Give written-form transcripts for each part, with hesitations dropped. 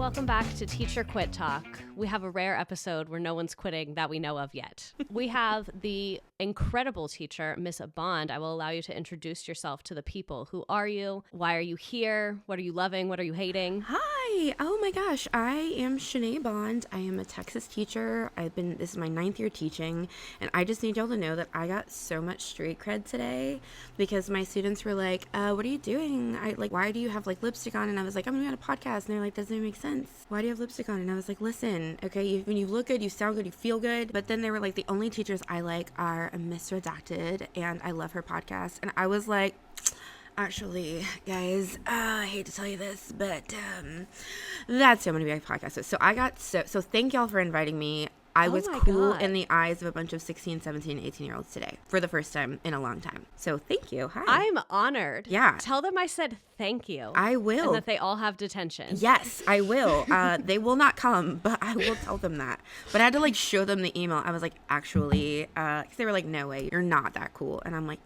welcome back to Teacher Quit Talk. We have a rare episode where no one's quitting that we know of yet. We have the incredible teacher, Miss Bond. I will allow you to introduce yourself to the people. Who are you? Why are you here? What are you loving? What are you hating? Hi. Oh my gosh. I am Chanea Bond. I am a Texas teacher. This is my 9th year teaching, and I just need y'all to know that I got so much street cred today because my students were like, what are you doing? Why do you have lipstick on? And I was like, I'm doing a podcast. And they're like, doesn't it make sense? Why do you have lipstick on? And I was like, listen, okay, when you look good, you sound good, you feel good. But then they were like, the only teachers I like are Miss Redacted, and I love her podcast. And I was like, actually, guys, I hate to tell you this, but that's who I'm going to be on podcast with. So I got so thank y'all for inviting me. I was cool in the eyes of a bunch of 16, 17, 18-year-olds today for the first time in a long time. So thank you. Hi. I'm honored. Yeah. Tell them I said thank you. I will. And that they all have detention. Yes, I will. They will not come, but I will tell them that. But I had to show them the email. I was like, actually, 'cause they were like, no way, you're not that cool. And I'm like,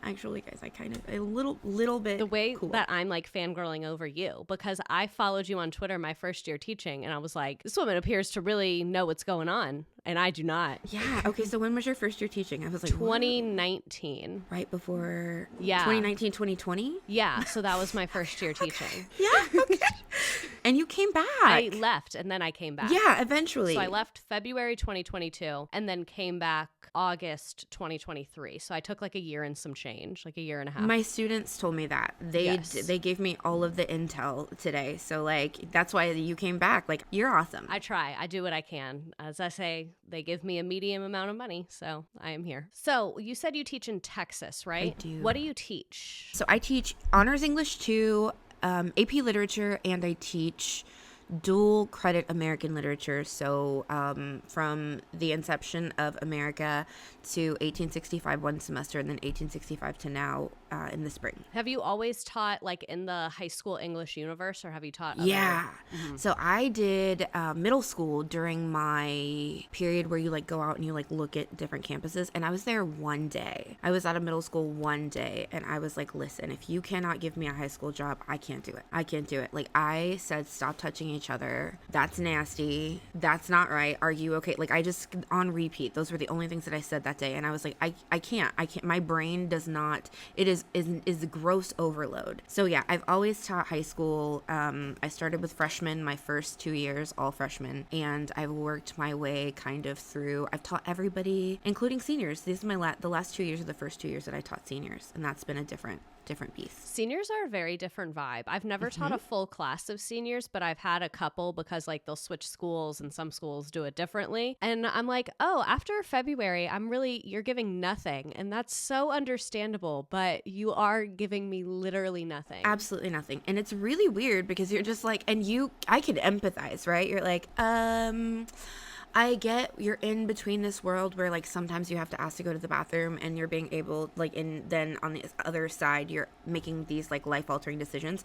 actually, guys, I kind of a little bit the way cool. That I'm fangirling over you, because I followed you on Twitter my first year teaching, and I was like, this woman appears to really know what's going on, and I do not. Yeah. Okay. So when was your first year teaching? I was like 2019. What? Right before. Yeah. 2019, 2020. Yeah. So that was my first year teaching. Yeah. Okay. And you came back. I left and then I came back. Yeah. Eventually. So I left February 2022 and then came back August 2023. So I took a year and some change, a year and a half. My students told me that. They gave me all of the intel today. So that's why you came back. You're awesome. I try. I do what I can. As I say, they give me a medium amount of money, so I am here. So you said you teach in Texas, right? I do. What do you teach? So I teach Honors English 2, AP Literature, and I teach dual credit American literature. So from the inception of America to 1865 one semester, and then 1865 to now in the spring. Have you always taught in the high school English universe, or have you taught Yeah. Mm-hmm. So I did middle school during my period where you go out and you look at different campuses, and I was there one day. I was at a middle school one day, and I was like, listen, if you cannot give me a high school job, I can't do it. I said, stop touching each other. That's nasty. That's not right. Are you okay? I just on repeat. Those were the only things that I said that day, and I was like, I can't. My brain does not. It is gross overload. So yeah, I've always taught high school. I started with freshmen my first 2 years, all freshmen, and I've worked my way kind of through. I've taught everybody, including seniors. These are the last 2 years are the first 2 years that I taught seniors, and that's been a different piece. Seniors are a very different vibe. I've never taught a full class of seniors, but I've had a couple because they'll switch schools and some schools do it differently. And I'm like, oh, after February, you're giving nothing. And that's so understandable, but you are giving me literally nothing. Absolutely nothing. And it's really weird because you're just I can empathize, right? You're like, I get you're in between this world where sometimes you have to ask to go to the bathroom and you're being able and then on the other side you're making these life-altering decisions.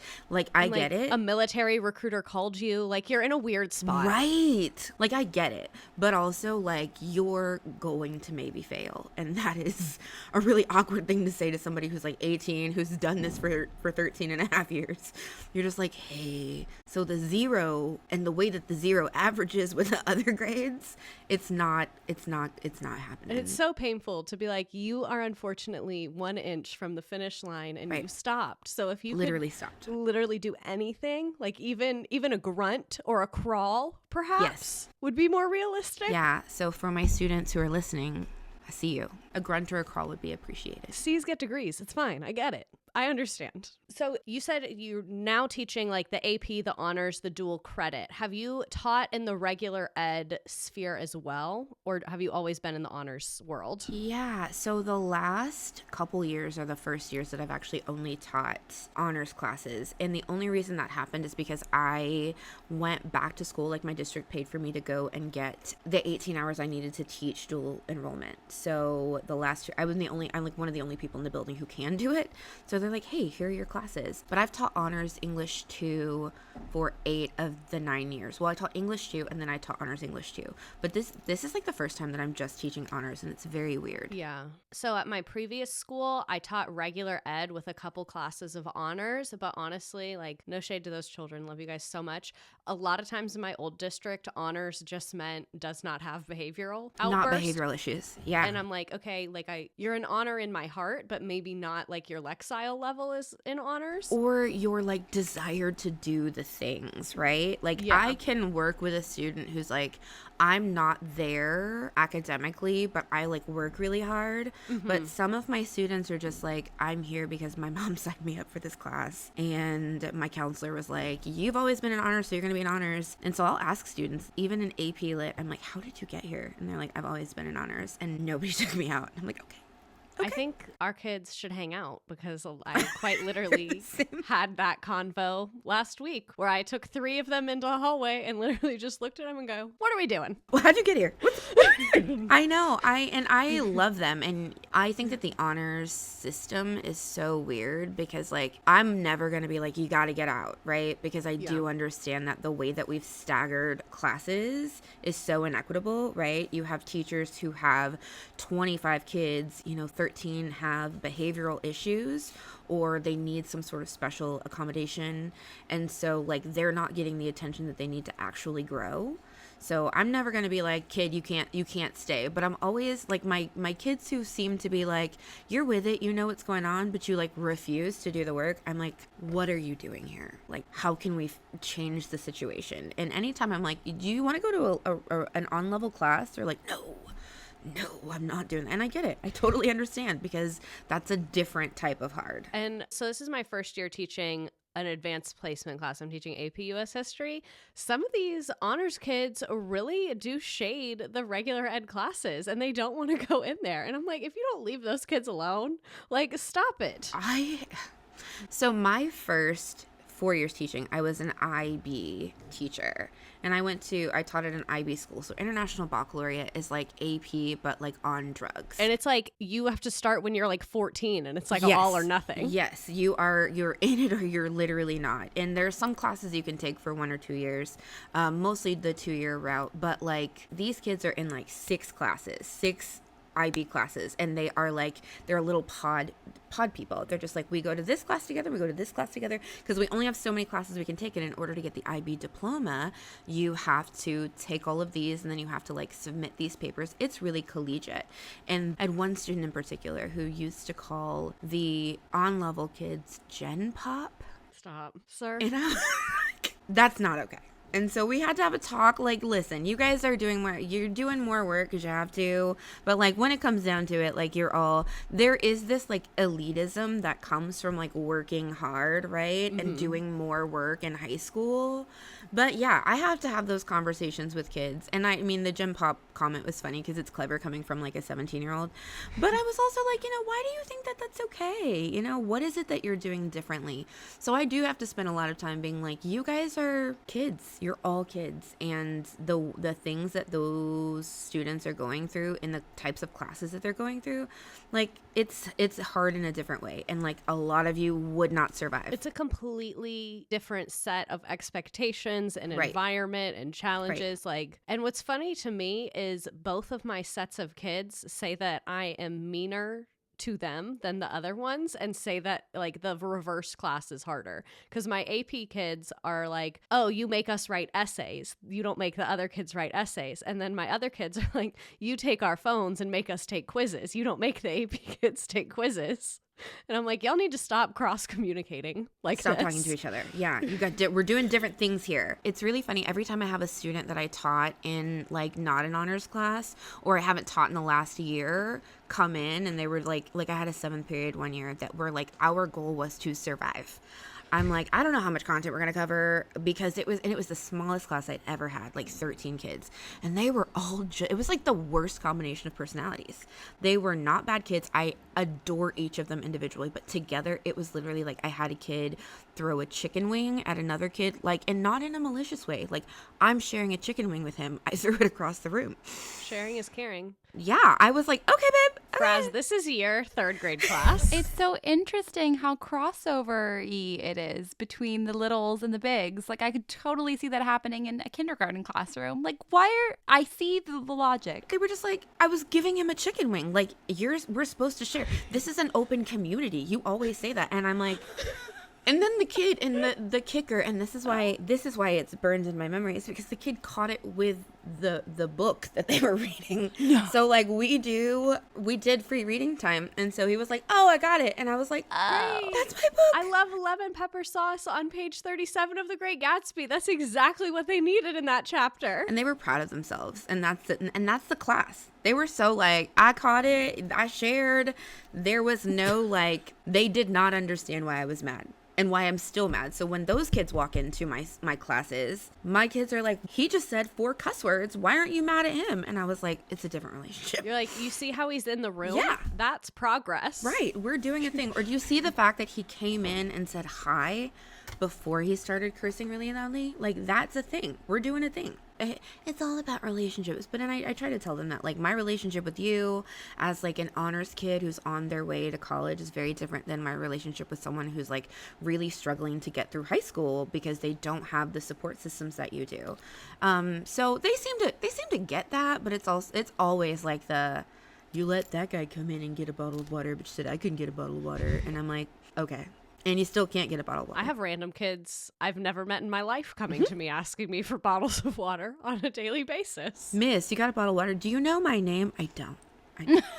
I get it. A military recruiter called you. You're in a weird spot. Right. I get it. But also you're going to maybe fail. And that is a really awkward thing to say to somebody who's 18, who's done this for 13 and a half years. You're just hey, so the zero and the way that the zero averages with the other grades, it's not happening. And it's so painful to be you are unfortunately 1 inch from the finish line and you stopped. So if you literally do anything, even a grunt or a crawl, perhaps would be more realistic. Yeah. So for my students who are listening, I see you. A grunt or a crawl would be appreciated. C's get degrees. It's fine. I get it. I understand. So you said you're now teaching the AP, the honors, the dual credit. Have you taught in the regular ed sphere as well? Or have you always been in the honors world? Yeah. So the last couple years are the first years that I've actually only taught honors classes. And the only reason that happened is because I went back to school. My district paid for me to go and get the 18 hours I needed to teach dual enrollment. So the last year, I'm one of the only people in the building who can do it. So they're like, hey, here are your classes. But I've taught honors English 2 for 8 of the 9 years. Well, I taught English 2 and then I taught honors English 2. But this is like the first time that I'm just teaching honors, and it's very weird. Yeah. So at my previous school, I taught regular ed with a couple classes of honors, but honestly, like, no shade to those children. Love you guys so much. A lot of times in my old district, honors just meant does not have behavioral outbursts. Not behavioral issues. Yeah. And I'm like, okay, like you're an honor in my heart, but maybe not like your Lexile level is in honors. Or your like desire to do the things, right? Like I can work with a student who's like, I'm not there academically, but I like work really hard. But some of my students are just like, I'm here because my mom signed me up for this class. And my counselor was like, you've always been in honors, so you're going to be in honors. And so I'll ask students, even in AP Lit, I'm like, how did you get here? And they're like, I've always been in honors. And nobody took me out. I'm like, okay. I think our kids should hang out because I quite literally had that convo last week where I took 3 of them into a hallway and literally just looked at them and go, what are we doing? Well, how'd you get here? I know. I love them. And I think that the honors system is so weird because like I'm never going to be like, you got to get out, right? Because I do understand that the way that we've staggered classes is so inequitable, right? You have teachers who have 25 kids, 13 have behavioral issues or they need some sort of special accommodation. And so like they're not getting the attention that they need to actually grow. So I'm never going to be like, kid, you can't stay. But I'm always like my kids who seem to be like, you're with it, you know what's going on, but you like refuse to do the work. I'm like, what are you doing here? Like, how can we change the situation? And anytime I'm like, do you want to go to an on-level class? They're like, no, I'm not doing that. And I get it. I totally understand because that's a different type of hard. And so this is my first year teaching an advanced placement class. I'm teaching AP US history. Some of these honors kids really do shade the regular ed classes and they don't want to go in there. And I'm like, if you don't leave those kids alone, like, stop it. So my first 4 years teaching, I was an IB teacher. And I taught at an IB school. So International Baccalaureate is like AP, but like on drugs. And it's like you have to start when you're like 14 and it's like all or nothing. Yes, you're in it or you're literally not. And there's some classes you can take for 1 or 2 years, mostly the 2-year route. But like these kids are in like 6 IB classes, and they're little pod people. They're just like, we go to this class together, because we only have so many classes we can take, and in order to get the IB diploma you have to take all of these and then you have to like submit these papers. It's really collegiate. And I had one student in particular who used to call the on-level kids Gen Pop. Stop, sir. And that's not okay. And so we had to have a talk, like, listen, you guys are you're doing more work because you have to, but like when it comes down to it, like there is this like elitism that comes from like working hard, right? And doing more work in high school. But yeah, I have to have those conversations with kids. And I mean, the Gym Pop comment was funny because it's clever coming from like a 17-year-old. But I was also like, why do you think that that's okay? What is it that you're doing differently? So I do have to spend a lot of time being like, you guys are kids. You're all kids. And the things that those students are going through and the types of classes that they're going through, like it's hard in a different way. And like a lot of you would not survive. It's a completely different set of expectations and environment and challenges. And what's funny to me is both of my sets of kids say that I am meaner to them than the other ones and say that like the reverse class is harder because my AP kids are like, oh, you make us write essays, you don't make the other kids write essays. And then my other kids are like, you take our phones and make us take quizzes, you don't make the AP kids take quizzes. And I'm like, y'all need to stop cross communicating stop talking to each other. Yeah, we're doing different things here. It's really funny. Every time I have a student that I taught in like not an honors class or I haven't taught in the last year come in and they were like I had a 7th period one year that were like, our goal was to survive. I'm like, I don't know how much content we're going to cover, because it was the smallest class I'd ever had, like 13 kids. And they were all it was like the worst combination of personalities. They were not bad kids. I adore each of them individually, but together it was literally like I had a kid throw a chicken wing at another kid, like, and not in a malicious way. Like, I'm sharing a chicken wing with him. I threw it across the room. Sharing is caring. Yeah, I was like, okay, babe. Okay. Fraz, this is your third grade class. It's so interesting how crossover-y it is between the littles and the bigs. Like, I could totally see that happening in a kindergarten classroom. Like, I see the logic. They were just like, I was giving him a chicken wing. Like, we're supposed to share. This is an open community. You always say that. And I'm like... And then the kid and the kicker, and this is why it's burned in my memory, is because the kid caught it with the book that they were reading. No. So like we did free reading time, and so he was like, "Oh, I got it," and I was like, "Oh, that's my book." I love lemon pepper sauce on page 37 of The Great Gatsby. That's exactly what they needed in that chapter. And they were proud of themselves, and that's it. And that's the class. They were so like, I caught it, I shared. There was no like, they did not understand why I was mad. And why I'm still mad. So when those kids walk into my classes, my kids are like, he just said 4 cuss words. Why aren't you mad at him? And I was like, it's a different relationship. You're like, you see how he's in the room? Yeah. That's progress. Right. We're doing a thing. Or do you see the fact that he came in and said hi before he started cursing really loudly? Like, that's a thing. We're doing a thing. It's all about relationships. But then I try to tell them that, like, my relationship with you as, like, an honors kid who's on their way to college is very different than my relationship with someone who's, like, really struggling to get through high school because they don't have the support systems that you do. So they seem to get that, but it's always like you let that guy come in and get a bottle of water, but you said I couldn't get a bottle of water. And I'm like, okay. And you still can't get a bottle of water. I have random kids I've never met in my life coming to me asking me for bottles of water on a daily basis. Miss, you got a bottle of water? Do you know my name? I don't.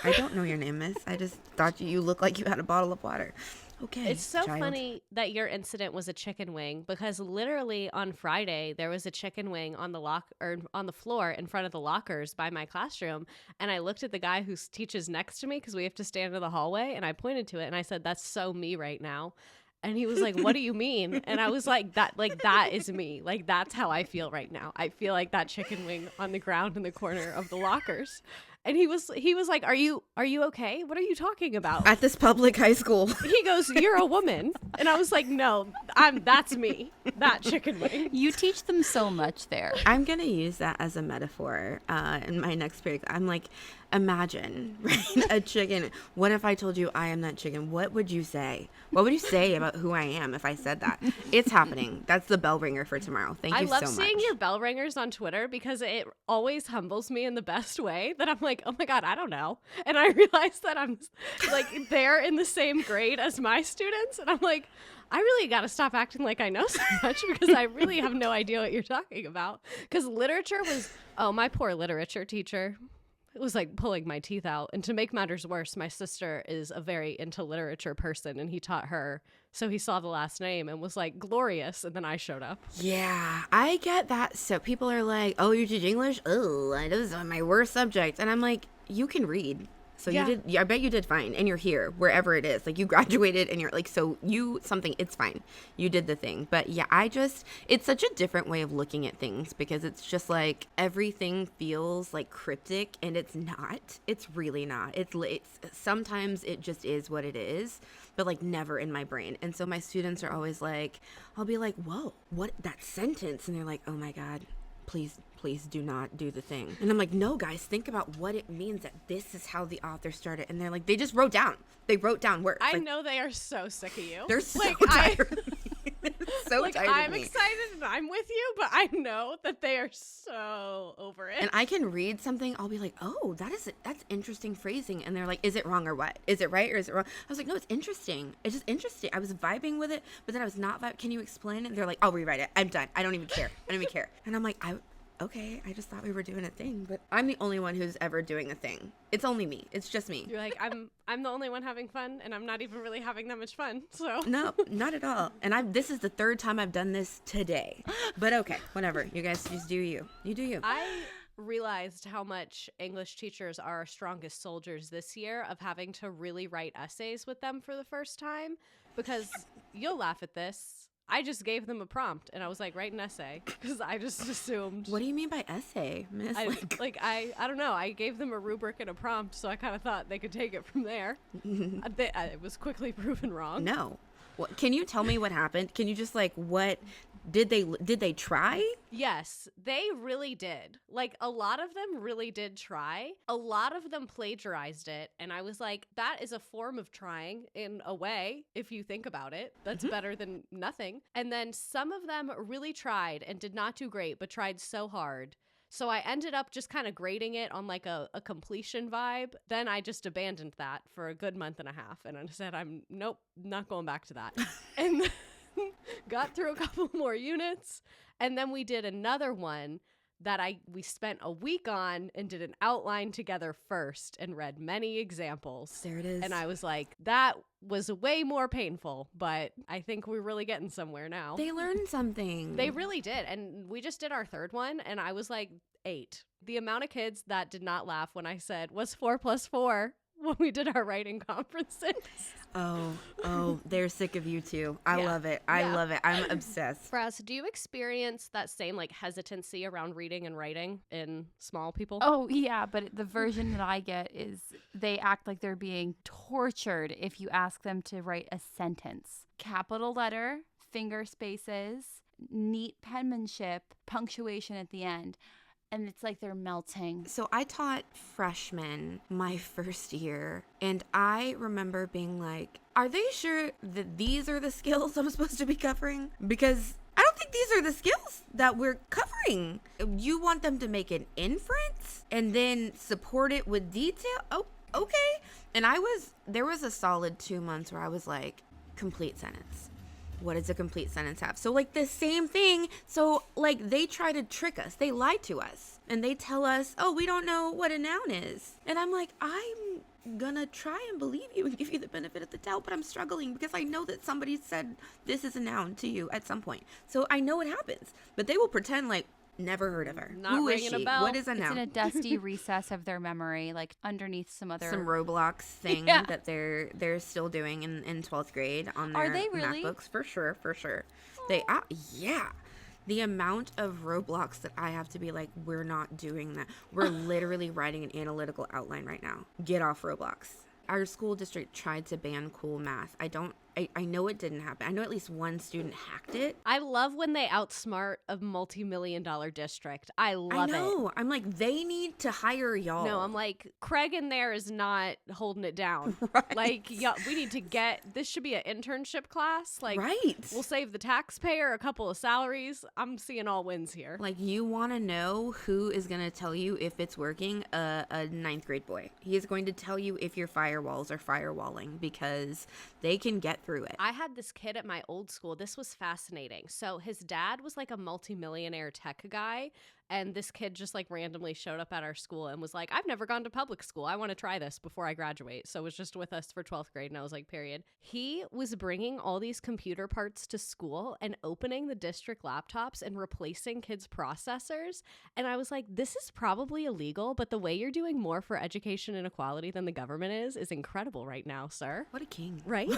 I don't know your name, miss. I just thought you looked like you had a bottle of water. Okay. It's so funny that your incident was a chicken wing, because literally on Friday there was a chicken wing on the floor in front of the lockers by my classroom, and I looked at the guy who teaches next to me because we have to stand in the hallway, and I pointed to it and I said, "That's so me right now." And he was like, "What do you mean?" And I was like, that is me. Like, that's how I feel right now. I feel like that chicken wing on the ground in the corner of the lockers. And he was like, are you okay? What are you talking about? At this public high school. He goes, "You're a woman." And I was like, "No, that's me. That chicken wing." You teach them so much there. I'm going to use that as a metaphor in my next period. I'm like, imagine, right? A chicken. What if I told you I am that chicken? What would you say? What would you say about who I am if I said that? It's happening. That's the bell ringer for tomorrow. Thank you so much. I love seeing your bell ringers on Twitter because it always humbles me in the best way, that I'm like, oh my God, I don't know. And I realize that I'm like, they're in the same grade as my students. And I'm like, I really got to stop acting like I know so much, because I really have no idea what you're talking about. Because literature was, my poor literature teacher. It was like pulling my teeth out. And to make matters worse, my sister is a very into literature person, and he taught her. So he saw the last name and was like, "Glorious." And then I showed up. Yeah, I get that. So people are like, "Oh, you teach English? Oh, those are my worst subjects." And I'm like, you can read. So Yeah. you did. I bet you did fine. And you're here, wherever it is. Like, you graduated and you're like, so it's fine. You did the thing. But yeah, it's such a different way of looking at things, because it's just like everything feels like cryptic, and it's not. It's really not. It's sometimes it just is what it is, but like never in my brain. And so my students are always like, I'll be like, "Whoa, what, that sentence?" And they're like, "Oh my God, please do not do the thing." And I'm like, "No, guys, think about what it means that this is how the author started." And they're like, they just wrote down words. I like, know they are so sick of you. they're so like, tired of me. So like, tired of I'm me. excited and I'm with you, but I know that they are so over it. And I can read something, I'll be like, "Oh, that's interesting phrasing." And they're like, "Is it wrong or what? Is it right or is it wrong?" I was like, "No, it's interesting. It's just interesting." I was vibing with it, but then I was not vibing. "Can you explain it?" And they're like, "I'll rewrite it. I'm done. I don't even care. And I'm like, okay, I just thought we were doing a thing, but I'm the only one who's ever doing a thing. It's only me. It's just me. You're like, I'm the only one having fun, and I'm not even really having that much fun. So No, not at all. And this is the third time I've done this today. But okay, whatever. You guys just do you. You do you. realized how much English teachers are our strongest soldiers this year of having to really write essays with them for the first time, because you'll laugh at this. I just gave them a prompt and I was like, write an essay, because I just assumed. What do you mean by essay, miss? I don't know. I gave them a rubric and a prompt, so I kind of thought they could take it from there. It was quickly proven wrong. No. What, can you tell me what happened? Can you just what did they try? Yes, they really did. Like, a lot of them really did try. A lot of them plagiarized it. And I was like, that is a form of trying in a way, if you think about it. That's better than nothing. And then some of them really tried and did not do great, but tried so hard. So I ended up just kind of grading it on like a completion vibe. Then I just abandoned that for a good month and a half. And I said, nope, not going back to that. And got through a couple more units. And then we did another one that we spent a week on and did an outline together first and read many examples. There it is. And I was like, that was way more painful, but I think we're really getting somewhere now. They learned something. They really did. And we just did our third one and I was like 8. The amount of kids that did not laugh when I said, what's 4 + 4? When we did our writing conferences. Oh, they're sick of you too. I love it. I love it. I'm obsessed. Fraz, do you experience that same hesitancy around reading and writing in small people? Oh, yeah, but the version that I get is they act like they're being tortured if you ask them to write a sentence. Capital letter, finger spaces, neat penmanship, punctuation at the end. And it's like they're melting. So I taught freshmen my first year, and I remember being like, are they sure that these are the skills I'm supposed to be covering? Because I don't think these are the skills that we're covering. You want them to make an inference and then support it with detail? Oh, okay. And there was a solid 2 months where I was like, complete sentence. What does a complete sentence have? So the same thing. So they try to trick us. They lie to us and they tell us, oh, we don't know what a noun is. And I'm like, I'm gonna try and believe you and give you the benefit of the doubt, but I'm struggling because I know that somebody said this is a noun to you at some point. So I know it happens, but they will pretend like, never heard of her. Not Who is ringing she? a bell. What is a It's noun? in a dusty recess of their memory, underneath some Roblox thing that they're still doing in 12th grade on their Are they really? MacBooks. For sure. They yeah. The amount of Roblox that I have to be like, we're not doing that. We're literally writing an analytical outline right now. Get off Roblox. Our school district tried to ban cool math. I know it didn't happen. I know at least one student hacked it. I love when they outsmart a multi-million-dollar district. I love it. I know. I'm like, they need to hire y'all. No, I'm like, Craig in there is not holding it down. Right. We need to this should be an internship class. Right. We'll save the taxpayer a couple of salaries. I'm seeing all wins here. You want to know who is going to tell you if it's working? A 9th grade boy. He is going to tell you if your firewalls are firewalling because they can get through it. I had this kid at my old school. This was fascinating. So his dad was a multimillionaire tech guy. And this kid just randomly showed up at our school and was like, I've never gone to public school. I want to try this before I graduate. So was just with us for 12th grade. And I was like, period. He was bringing all these computer parts to school and opening the district laptops and replacing kids' processors. And I was like, this is probably illegal, but the way you're doing more for education inequality than the government is incredible right now, sir. What a king. Right?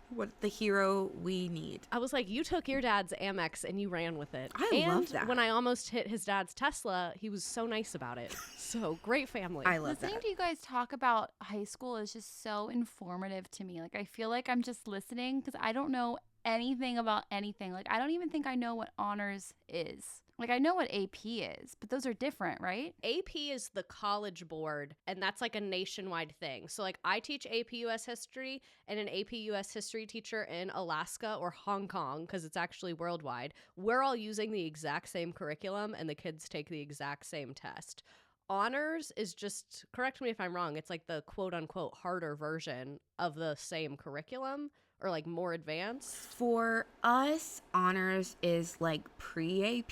What the hero we need. I was like, you took your dad's Amex and you ran with it. I love that. When I almost hit his dad's Tesla, he was so nice about it. So great family. I love Listening to you guys talk about high school is just so informative to me. I feel like I'm just listening because I don't know anything about anything. I don't even think I know what honors is. I know what AP is, but those are different, right? AP is the college board, and that's a nationwide thing. So I teach AP US history, and an AP US history teacher in Alaska or Hong Kong, because it's actually worldwide, we're all using the exact same curriculum, and the kids take the exact same test. Honors is just, correct me if I'm wrong, it's the quote unquote harder version of the same curriculum. Or more advanced? For us, honors is pre-AP.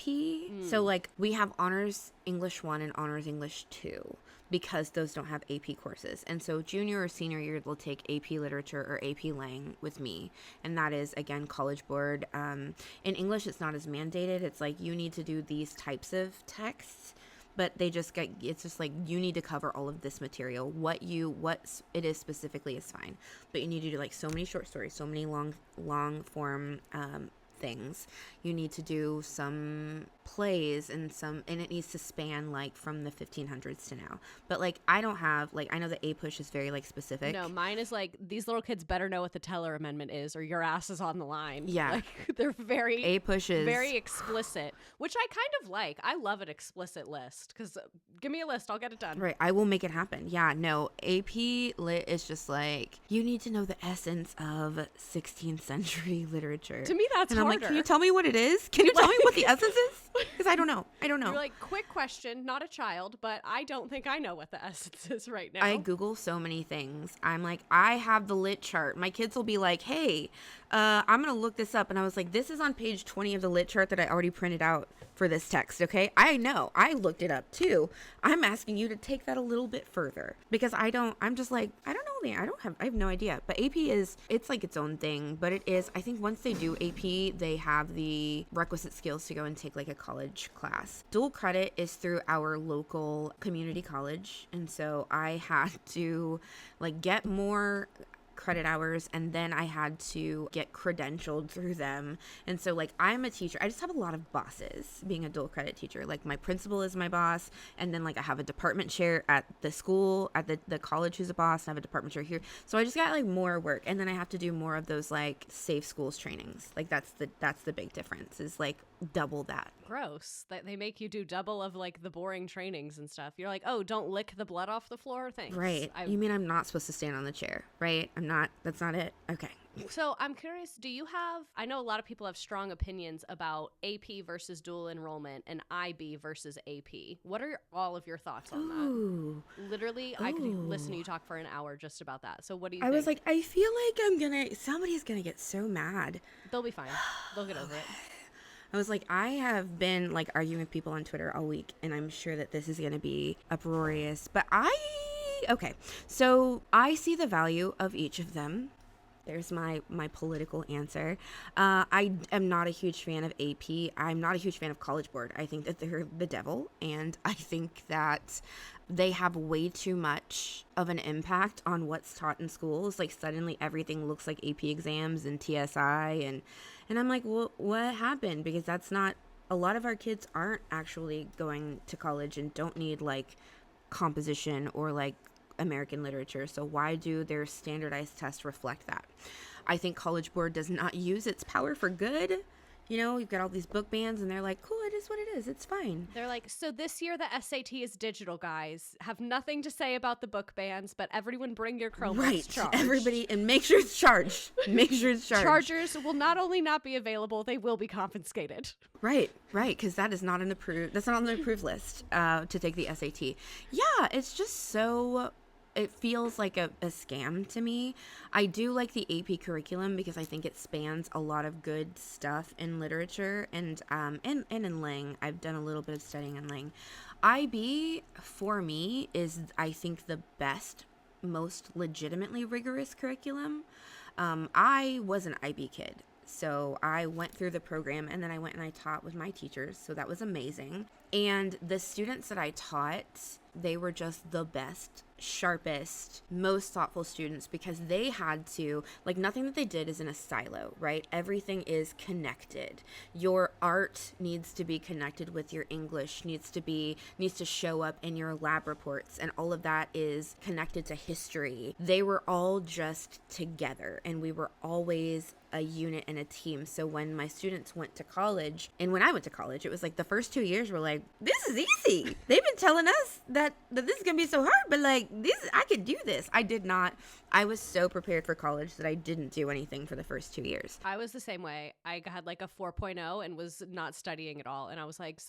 So we have honors English 1 and honors English 2 because those don't have AP courses. And so junior or senior year, they'll take AP literature or AP Lang with me. And that is, again, college board. In English, it's not as mandated. It's you need to do these types of texts. but they just get, it's just like, you need to cover all of this material. What it is specifically is fine, but you need to do like so many short stories, so many long form things. You need to do some plays and it needs to span like from the 1500s to now. But like I don't have like, I know the APUSH is very like specific. No, mine is like, these little kids better know what the Teller Amendment is or your ass is on the line. Yeah. Like they're very APUSH is very explicit, which I kind of like. I love an explicit list because give me a list, I'll get it done. Right, I will make it happen. Yeah, no, AP Lit is just like, you need to know the essence of 16th century literature. To me, that's and I'm harder. like, can you tell me what it is? Can you tell me what the essence is? Because I don't know. You're like, quick question, not a child, but I don't think I know what the essence is right now. I Google so many things. I'm like, I have the lit chart. My kids will be like, hey, I'm going to look this up. And I was like, this is on page 20 of the lit chart that I already printed out for this text, okay? I know. I looked it up too. I'm asking you to take that a little bit further because I'm just like, I don't know. I have no idea. But AP it's like its own thing. But it is, I think once they do AP, they have the requisite skills to go and take like a college class. Dual credit is through our local community college. And so I had to like get more credit hours, and then I had to get credentialed through them. And so like I'm a teacher, I just have a lot of bosses being a dual credit teacher. Like my principal is my boss, and then like I have a department chair at the school, at the college who's a boss, and I have a department chair here. So I just got like more work, and then I have to do more of those like safe schools trainings. Like that's the big difference, is like double that. Gross that they make you do double of like the boring trainings and stuff. You're like, oh, don't lick the blood off the floor. Thanks. Right. You mean I'm not supposed to stand on the chair, right? That's not it. Okay. So I'm curious, do you have, I know a lot of people have strong opinions about AP versus dual enrollment and IB versus AP. What are all of your thoughts on that? Literally, I could listen to you talk for an hour just about that. So what do you think? I was like, I feel like somebody's gonna get so mad. They'll be fine. They'll get over it. I was like, I have been like arguing with people on Twitter all week, and I'm sure that this is going to be uproarious, but okay. So I see the value of each of them. There's my political answer. I am not a huge fan of AP. I'm not a huge fan of College Board. I think that they're the devil, and I think that they have way too much of an impact on what's taught in schools. Like suddenly everything looks like AP exams and TSI, and I'm like, well, what happened? Because that's not, a lot of our kids aren't actually going to college and don't need like composition or like American literature. So why do their standardized tests reflect that? I think College Board does not use its power for good. You know, you've got all these book bans, and they're like, cool, it is what it is. It's fine. They're like, so this year the SAT is digital, guys. Have nothing to say about the book bans, but everyone bring your Chromebooks right. charged. Everybody, and make sure it's charged. Make sure it's charged. Chargers will not only not be available, they will be confiscated. Right, because that is not that's not on the approved list to take the SAT. Yeah, it's just so... It feels like a scam to me. I do like the AP curriculum because I think it spans a lot of good stuff in literature and in Ling. I've done a little bit of studying in Ling. IB, for me, is, I think, the best, most legitimately rigorous curriculum. I was an IB kid. So I went through the program, and then I went and I taught with my teachers. So that was amazing. And the students that I taught, they were just the best, sharpest, most thoughtful students, because they had to, like, nothing that they did is in a silo, right? Everything is connected. Your art needs to be connected with your English, needs to show up in your lab reports, and all of that is connected to history. They were all just together, and we were always a unit and a team. So when my students went to college, and when I went to college, it was like the first 2 years were like, this is easy. They've been telling us that this is gonna be so hard, but like I could do this. I did not. I was so prepared for college that I didn't do anything for the first 2 years. I was the same way. I had like a 4.0 and was not studying at all. And I was like,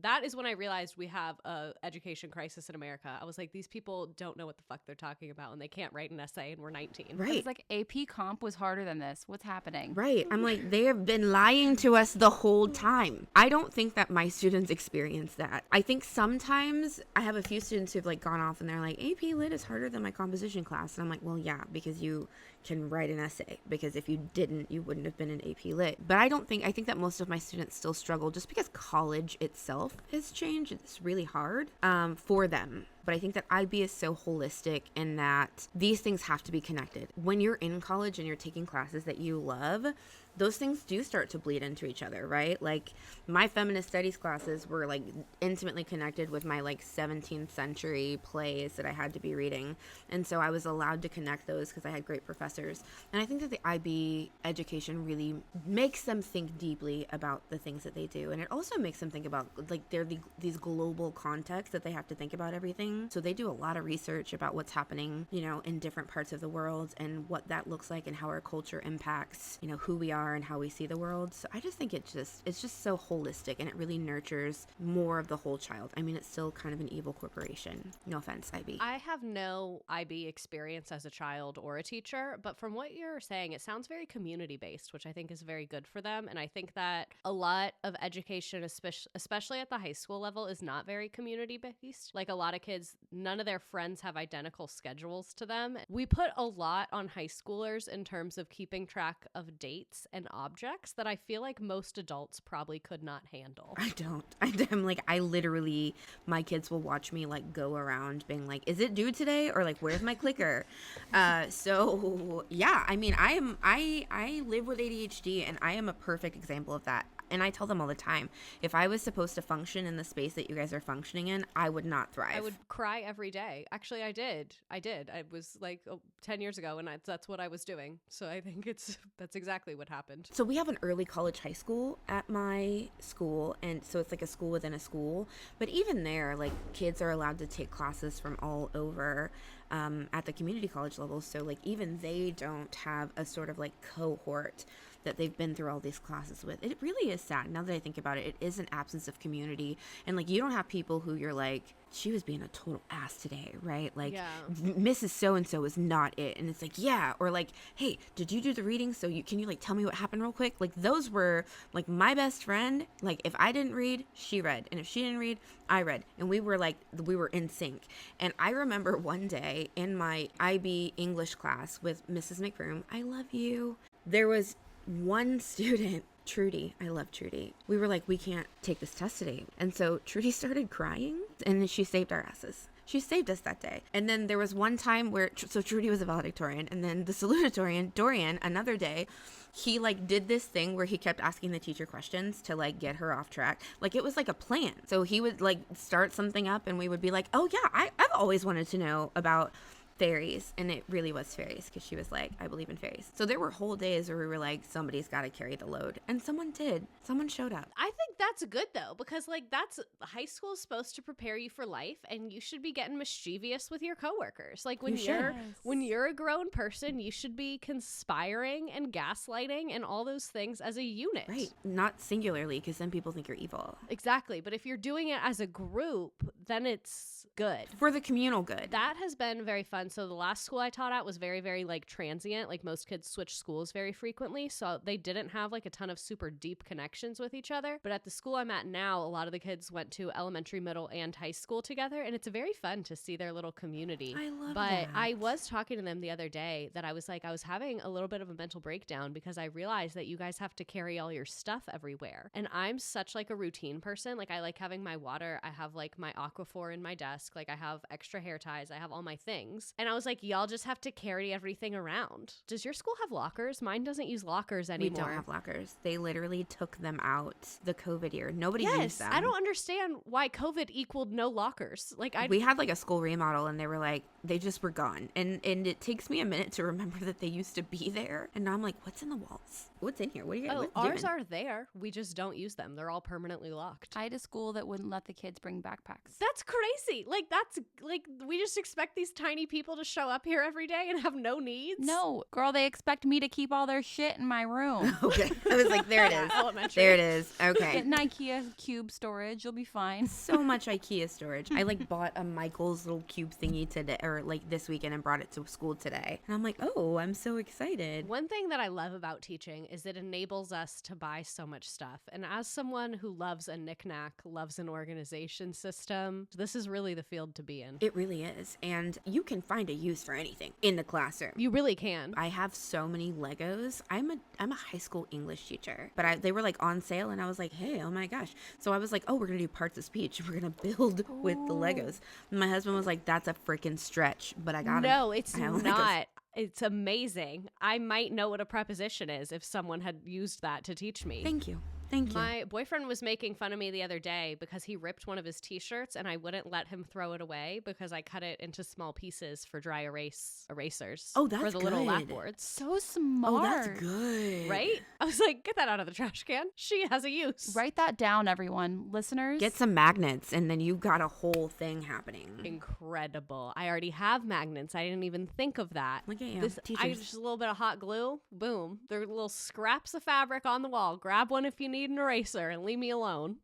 that is when I realized we have a education crisis in America. I was like, these people don't know what the fuck they're talking about, and they can't write an essay, and we're 19. Right. It's like AP Comp was harder than this. What's happening? happening. Right. I'm like, they have been lying to us the whole time. I don't think that my students experience that. I think sometimes I have a few students who've like gone off and they're like, AP Lit is harder than my composition class. And I'm like, well, yeah, because you can write an essay, because if you didn't, you wouldn't have been in AP Lit. But I think that most of my students still struggle just because college itself has changed. It's really hard for them. But I think that IB is so holistic in that these things have to be connected. When you're in college and you're taking classes that you love, those things do start to bleed into each other, right? Like my feminist studies classes were like intimately connected with my like 17th century plays that I had to be reading. And so I was allowed to connect those because I had great professors. And I think that the IB education really makes them think deeply about the things that they do. And it also makes them think about like these global contexts that they have to think about everything. So they do a lot of research about what's happening, you know, in different parts of the world and what that looks like and how our culture impacts, you know, who we are and how we see the world. So I just think it's just so holistic, and it really nurtures more of the whole child. I mean, it's still kind of an evil corporation. No offense, IB. I have no IB experience as a child or a teacher, but from what you're saying, it sounds very community based, which I think is very good for them. And I think that a lot of education, especially at the high school level, is not very community based. Like a lot of kids, none of their friends have identical schedules to them. We put a lot on high schoolers in terms of keeping track of dates and objects that I feel like most adults probably could not handle. I don't. I'm like, I literally, my kids will watch me like go around being like, is it due today? Or like, where's my clicker? So yeah, I mean, I live with ADHD, and I am a perfect example of that. And I tell them all the time, if I was supposed to function in the space that you guys are functioning in, I would not thrive. I would cry every day. Actually, I did. I was like 10 years ago, and that's what I was doing. So I think that's exactly what happened. So we have an early college high school at my school, and so it's like a school within a school. But even there, like kids are allowed to take classes from all over at the community college level. So like even they don't have a sort of like cohort that they've been through all these classes with. It really is sad. Now that I think about it, it is an absence of community. And like, you don't have people who you're like, she was being a total ass today, right? Like, yeah. Mrs. So-and-so is not it. And it's like, yeah. Or like, hey, did you do the reading? So can you like tell me what happened real quick? Like those were like my best friend. Like if I didn't read, she read. And if she didn't read, I read. And we were in sync. And I remember one day in my IB English class with Mrs. McBroom, I love you. There was one student, Trudy, I love Trudy. We were like, we can't take this test today. And so Trudy started crying, and then she saved our asses. She saved us that day. And then there was one time where, so Trudy was a valedictorian, and then the salutatorian, Dorian, another day, he like did this thing where he kept asking the teacher questions to like get her off track. Like it was like a plan. So he would like start something up, and we would be like, oh yeah, I've always wanted to know about fairies. And it really was fairies, because she was like, I believe in fairies. So there were whole days where we were like, somebody's got to carry the load, and someone did. Someone showed up. I think that's good though, because like that's high school is supposed to prepare you for life, and you should be getting mischievous with your coworkers. Like when you're a grown person, you should be conspiring and gaslighting and all those things as a unit, right? Not singularly, because then people think you're evil. Exactly. But if you're doing it as a group, then it's good for the communal good. That has been very fun. So the last school I taught at was very, very like transient. Like most kids switch schools very frequently. So they didn't have like a ton of super deep connections with each other. But at the school I'm at now, a lot of the kids went to elementary, middle, and high school together. And it's very fun to see their little community. I love that. But I was talking to them the other day that I was having a little bit of a mental breakdown, because I realized that you guys have to carry all your stuff everywhere. And I'm such like a routine person. Like I like having my water. I have like my Aquaphor in my desk. Like I have extra hair ties. I have all my things. And I was like, y'all just have to carry everything around. Does your school have lockers? Mine doesn't use lockers anymore. We don't have lockers. They literally took them out the COVID year. Nobody used them. I don't understand why COVID equaled no lockers. Like we had like a school remodel, and they were like, they just were gone. And it takes me a minute to remember that they used to be there. And now I'm like, what's in the walls? What's in here? What are you guys ours doing? are there. We just don't use them. They're all permanently locked. I had a school that wouldn't let the kids bring backpacks. That's crazy. Like that's like we just expect these tiny people people to show up here every day and have no needs? No, girl, they expect me to keep all their shit in my room. Okay. I was like, there it is. Elementary. There it is. Okay. Get an IKEA cube storage. You'll be fine. So much IKEA storage. I like bought a Michael's little cube thingy today, or like this weekend, and brought it to school today. And I'm like, oh, I'm so excited. One thing that I love about teaching is it enables us to buy so much stuff. And as someone who loves a knickknack, loves an organization system, this is really the field to be in. It really is. And you can find a use for anything in the classroom. You really can. I have so many Legos. I'm a high school English teacher, but they were like on sale, and I was like, hey, oh my gosh. So I was like, oh, we're gonna do parts of speech. We're gonna build with the Legos. And my husband was like, that's a freaking stretch, but I got it. No, it's not. It's amazing. I might know what a preposition is if someone had used that to teach me. Thank you. Thank you. My boyfriend was making fun of me the other day because he ripped one of his t-shirts and I wouldn't let him throw it away because I cut it into small pieces for dry erasers. Oh, that's for the good. little lap boards. So smart. Oh, that's good. Right? I was like, get that out of the trash can. She has a use. Write that down, everyone. Listeners. Get some magnets, and then you've got a whole thing happening. Incredible. I already have magnets. I didn't even think of that. Look at you. Just a little bit of hot glue. Boom. They're little scraps of fabric on the wall. Grab one if you need an eraser and leave me alone.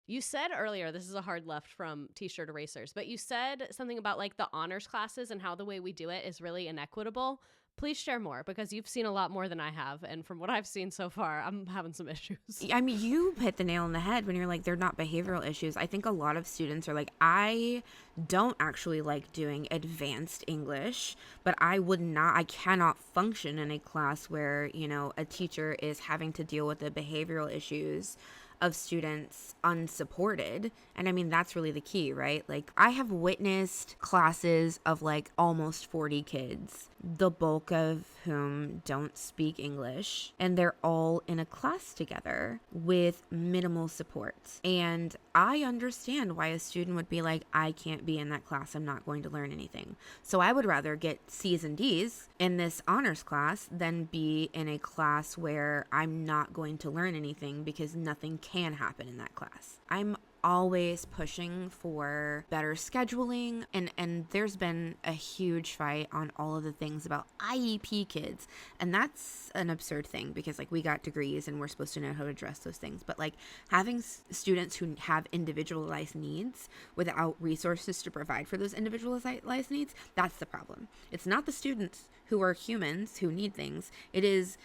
You said earlier, this is a hard left from t-shirt erasers, but you said something about like the honors classes and how the way we do it is really inequitable. Please share more, because you've seen a lot more than I have. And from what I've seen so far, I'm having some issues. I mean, you hit the nail on the head when you're like, they're not behavioral issues. I think a lot of students are like, I don't actually like doing advanced English, but I cannot function in a class where, you know, a teacher is having to deal with the behavioral issues of students unsupported. And I mean, that's really the key, right? Like, I have witnessed classes of like almost 40 kids, the bulk of whom don't speak English, and they're all in a class together with minimal support. And I understand why a student would be like, I can't be in that class. I'm not going to learn anything. So I would rather get C's and D's in this honors class than be in a class where I'm not going to learn anything because nothing can happen in that class. I'm always pushing for better scheduling, and there's been a huge fight on all of the things about IEP kids, and that's an absurd thing because like we got degrees and we're supposed to know how to address those things, but like having students who have individualized needs without resources to provide for those individualized needs, that's the problem. It's not the students who are humans who need things. It is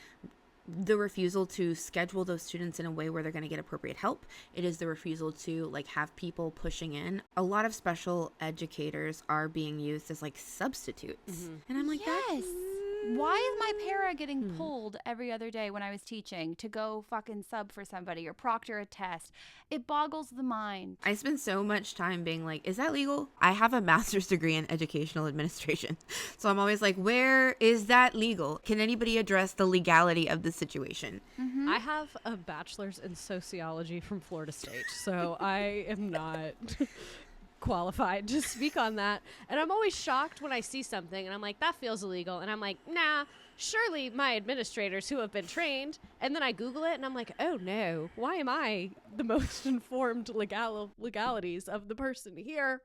the refusal to schedule those students in a way where they're going to get appropriate help. It is the refusal to like have people pushing in. A lot of special educators are being used as like substitutes. And I'm like, yes. Why is my para getting pulled every other day when I was teaching to go fucking sub for somebody or proctor a test? It boggles the mind. I spend so much time being like, is that legal? I have a master's degree in educational administration. So I'm always like, where is that legal? Can anybody address the legality of the situation? I have a bachelor's in sociology from Florida State, so I am not qualified to speak on that. And I'm always shocked when I see something and I'm like, that feels illegal. And I'm like, nah, surely my administrators who have been trained. And then I Google it and I'm like, oh no, why am I the most informed legalities of the person here?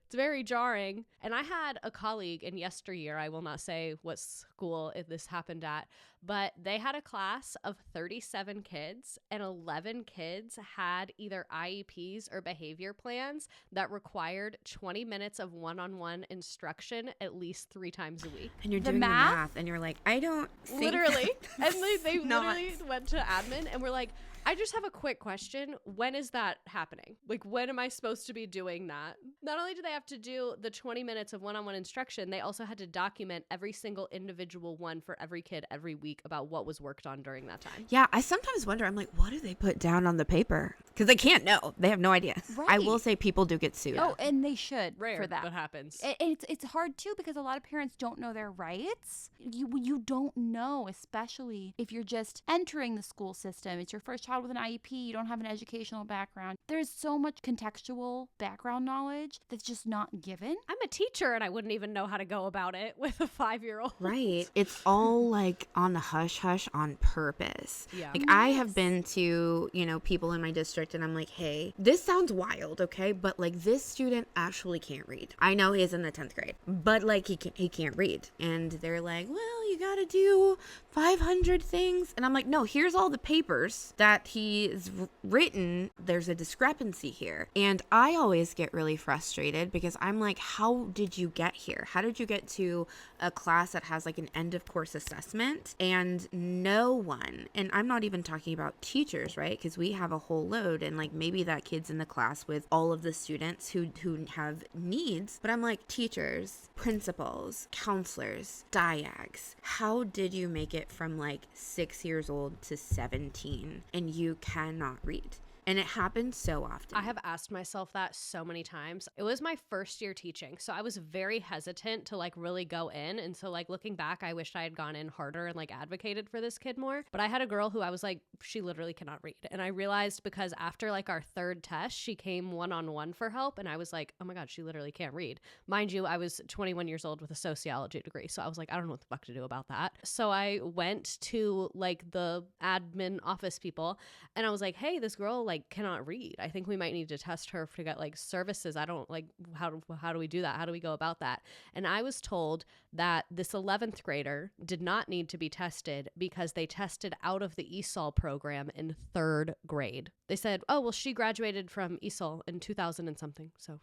It's very jarring. And I had a colleague in yesteryear, I will not say what school this happened at, but they had a class of 37 kids, and 11 kids had either IEPs or behavior plans that required 20 minutes of one-on-one instruction at least 3 times a week. And you're doing math, and you're like, I don't think literally. And they not. literally went to admin and were like, I just have a quick question. When is that happening? Like, when am I supposed to be doing that? Not only do they have to do the 20 minutes of one-on-one instruction, they also had to document every single individual one for every kid every week about what was worked on during that time. Yeah, I sometimes wonder, I'm like, what do they put down on the paper? Because they can't know. They have no idea. Right. I will say people do get sued. Oh, and they should. Rare for that. That happens. It's hard too because a lot of parents don't know their rights. You don't know, especially if you're just entering the school system. It's your first child. child with an IEP, you don't have an educational background. There's so much contextual background knowledge that's just not given. I'm a teacher and I wouldn't even know how to go about it with a 5-year-old. Right. It's all like on the hush hush on purpose. Yeah. Like I have been to, people in my district and I'm like, hey, this sounds wild, okay? But like this student actually can't read. I know he's in the 10th grade, but like he can't read. And they're like, well, you got to do 500 things. And I'm like, no, here's all the papers that he's written. There's a discrepancy here. And I always get really frustrated because I'm like, how did you get here? How did you get to a class that has like an end of course assessment and no one, and I'm not even talking about teachers, right? Because we have a whole load and like maybe that kid's in the class with all of the students who have needs, but I'm like, teachers, principals, counselors, diags, how did you make it from like 6 years old to 17 and you cannot read? And it happens so often. I have asked myself that so many times. It was my first year teaching, so I was very hesitant to like really go in. And so like looking back, I wished I had gone in harder and like advocated for this kid more. But I had a girl who I was like, she literally cannot read. And I realized because after like our third test, she came one-on-one for help. And I was like, oh my God, she literally can't read. Mind you, I was 21 years old with a sociology degree. So I was like, I don't know what the fuck to do about that. So I went to like the admin office people and I was like, hey, this girl like cannot read. I think we might need to test her to get like services. I don't like, how do we do that? How do we go about that? And I was told that this 11th grader did not need to be tested because they tested out of the ESOL program in 3rd grade. They said, oh, well, she graduated from ESOL in 2000 and something. So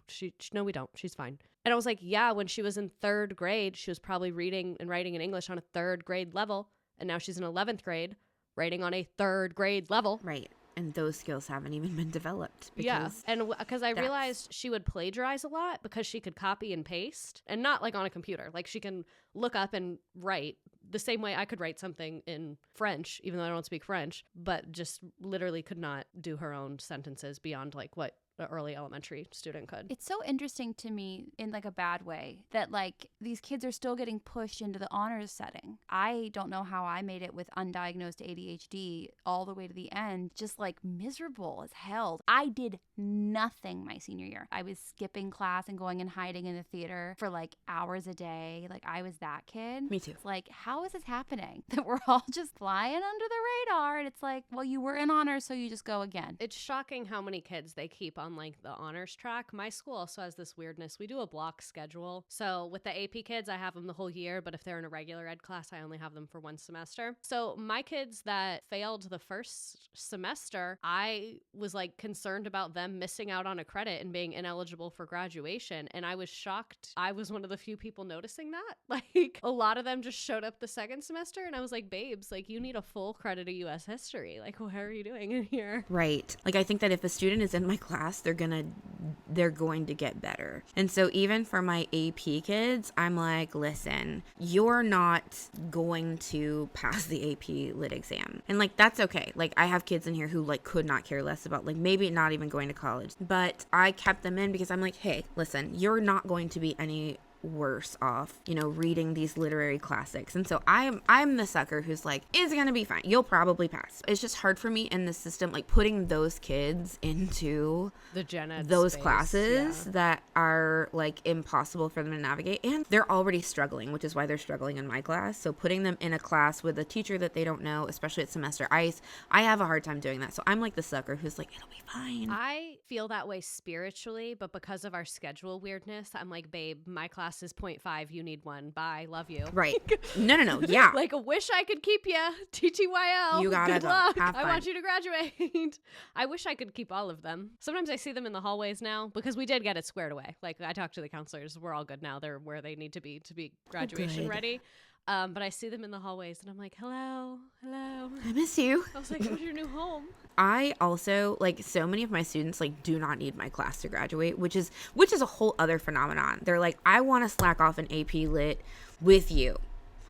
no, we don't. She's fine. And I was like, yeah, when she was in 3rd grade, she was probably reading and writing in English on a 3rd grade level. And now she's in 11th grade, writing on a 3rd grade level. Right. And those skills haven't even been developed. Yeah. And because I realized she would plagiarize a lot because she could copy and paste and not like on a computer. Like she can look up and write the same way I could write something in French, even though I don't speak French, but just literally could not do her own sentences beyond like what an early elementary student could. It's so interesting to me in like a bad way that like these kids are still getting pushed into the honors setting. I don't know how I made it with undiagnosed ADHD all the way to the end, just like miserable as hell. I did nothing my senior year. I was skipping class and going and hiding in the theater for like hours a day. Like I was that kid. Me too. It's like, how is this happening? That we're all just flying under the radar. And it's like, well, you were in honors, so you just go again. It's shocking how many kids they keep on like the honors track. My school also has this weirdness. We do a block schedule. So with the AP kids, I have them the whole year, but if they're in a regular ed class, I only have them for one semester. So my kids that failed the first semester, I was like concerned about them missing out on a credit and being ineligible for graduation. And I was shocked. I was one of the few people noticing that. Like a lot of them just showed up the second semester and I was like, babes, like you need a full credit of US history. Like, what are you doing in here? Right. Like I think that if a student is in my class, they're going to get better. And so even for my AP kids, I'm like, listen, you're not going to pass the AP lit exam. And like, that's okay. Like I have kids in here who like could not care less about like maybe not even going to college, but I kept them in because I'm like, hey, listen, you're not going to be any worse off, reading these literary classics. And so I'm the sucker who's like, it's gonna be fine, you'll probably pass. It's just hard for me in the system, like putting those kids into the gen ed those space, classes that are like impossible for them to navigate, and they're already struggling, which is why they're struggling in my class. So putting them in a class with a teacher that they don't know, especially at semester ice, I have a hard time doing that. So I'm like the sucker who's like, it'll be fine. I feel that way spiritually, but because of our schedule weirdness, I'm like, babe, my class is 0.5, you need 1. Bye, love you. Right. No. Yeah. Like, wish I could keep you. TTYL. You gotta Good go. luck. Have I fun. want you to graduate. I wish I could keep all of them. Sometimes I see them in the hallways now because we did get it squared away. Like, I talked to the counselors. We're all good now. They're where they need to be graduation Good. ready. But I see them in the hallways and I'm like, hello. I miss you. I was like, where's your new home? I also, like, so many of my students, like, do not need my class to graduate, which is a whole other phenomenon. They're like, I want to slack off an AP Lit with you.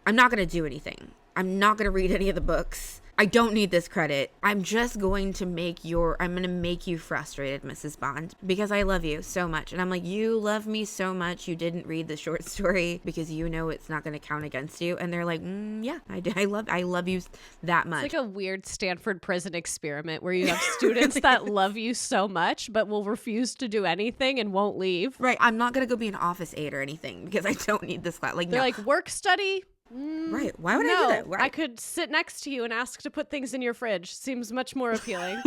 I'm not going to do anything. I'm not going to read any of the books. I don't need this credit. I'm just going to make you frustrated, Mrs. Bond, because I love you so much. And I'm like, you love me so much. You didn't read the short story because you know it's not going to count against you. And they're like, yeah, I love you that much. It's like a weird Stanford prison experiment where you have students that love you so much, but will refuse to do anything and won't leave. Right. I'm not going to go be an office aide or anything because I don't need this class. Like, they're like, work study. Right. Why would I do that? Right. I could sit next to you and ask to put things in your fridge. Seems much more appealing.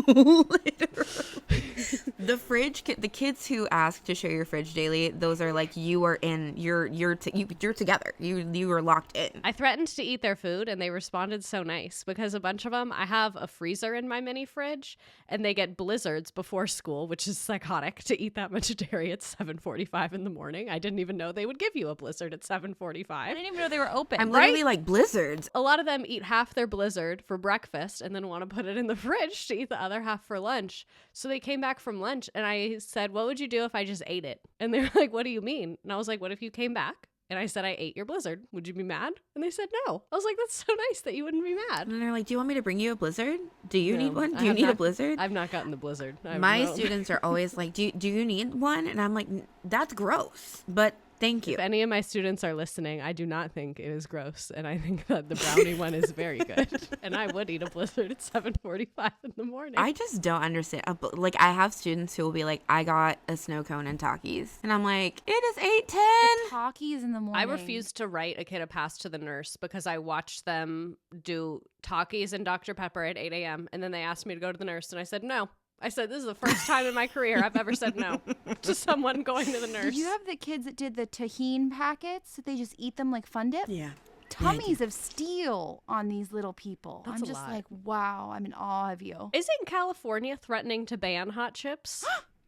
The fridge, the kids who ask to share your fridge daily, those are like, you're together. You are locked in. I threatened to eat their food and they responded so nice because a bunch of them, I have a freezer in my mini fridge and they get blizzards before school, which is psychotic to eat that much dairy at 7:45 in the morning. I didn't even know they would give you a blizzard at 7:45. I didn't even know they were open. I'm literally like, blizzards. A lot of them eat half their blizzard for breakfast and then want to put it in the fridge to eat the other half for lunch. So they came back from lunch and I said, what would you do if I just ate it? And they were like, what do you mean? And I was like, what if you came back and I said I ate your blizzard? Would you be mad? And they said no. I was like, that's so nice that you wouldn't be mad. And they're like, do you want me to bring you a blizzard? Do you need one? Do you need a blizzard? I've not gotten the blizzard. My students are always like, do you need one? And I'm like, that's gross. But thank you. If any of my students are listening, I do not think it is gross. And I think that the brownie one is very good. And I would eat a blizzard at 7:45 in the morning. I just don't understand. Like, I have students who will be like, I got a snow cone and Takis. And I'm like, it is 8:10. Takis in the morning. I refused to write a kid a pass to the nurse because I watched them do Takis and Dr. Pepper at 8 a.m. And then they asked me to go to the nurse. And I said, no. I said, this is the first time in my career I've ever said no to someone going to the nurse. Did you have the kids that did the tahini packets? That they just eat them like Fun Dip? Yeah. Tummies of steel on these little people. That's I'm a just lot. like, wow, I'm in awe of you. Isn't California threatening to ban hot chips?